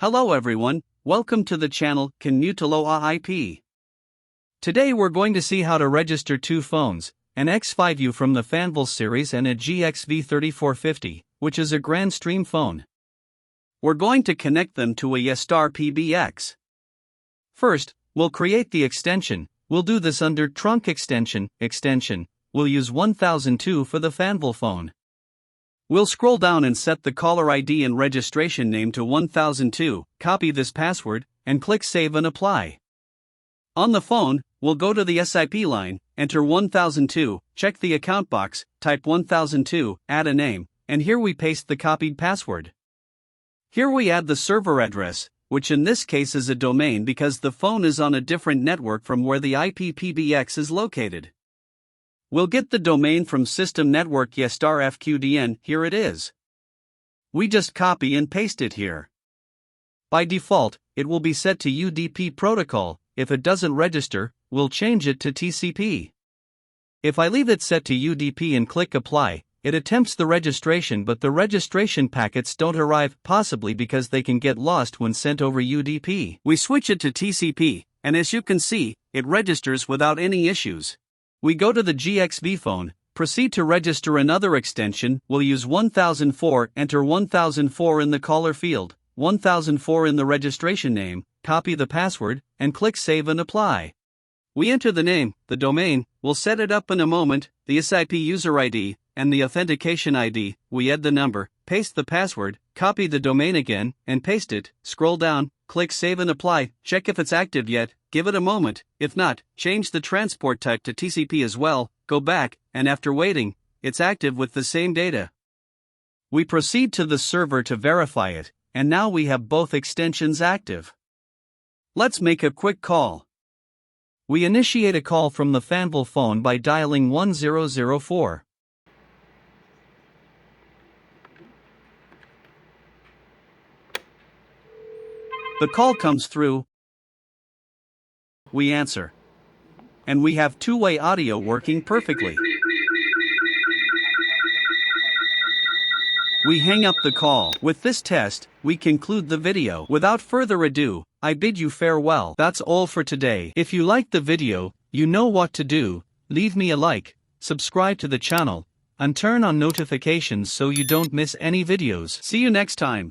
Hello everyone, welcome to the channel Kanutaloa IP. Today we're going to see how to register two phones, an X5U from the Fanvil series and a GXV3450, which is a Grand Stream phone. We're going to connect them to a Yeastar PBX. First, we'll create the extension. We'll do this under trunk extension. We'll use 1002 for the Fanvil phone. We'll scroll down and set the caller ID and registration name to 1002, copy this password, and click Save and Apply. On the phone, we'll go to the SIP line, enter 1002, check the account box, type 1002, add a name, and here we paste the copied password. Here we add the server address, which in this case is a domain because the phone is on a different network from where the IP PBX is located. We'll get the domain from System Network Yeastar FQDN, here it is. We just copy and paste it here. By default, it will be set to UDP protocol. If it doesn't register, we'll change it to TCP. If I leave it set to UDP and click Apply, it attempts the registration, but the registration packets don't arrive, possibly because they can get lost when sent over UDP. We switch it to TCP, and as you can see, it registers without any issues. We go to the GXV phone, proceed to register another extension. We'll use 1004, enter 1004 in the caller field, 1004 in the registration name, copy the password, and click Save and Apply. We enter the name, the domain, we'll set it up in a moment, the SIP user ID, and the authentication ID. We add the number, paste the password, copy the domain again, and paste it, scroll down, click Save and Apply, check if it's active yet, give it a moment. If not, change the transport type to TCP as well, go back, and after waiting, it's active with the same data. We proceed to the server to verify it, and now we have both extensions active. Let's make a quick call. We initiate a call from the Fanvil phone by dialing 1004. The call comes through. We answer. And we have two-way audio working perfectly. We hang up the call. With this test, we conclude the video. Without further ado, I bid you farewell. That's all for today. If you liked the video, you know what to do. Leave me a like, subscribe to the channel, and turn on notifications so you don't miss any videos. See you next time.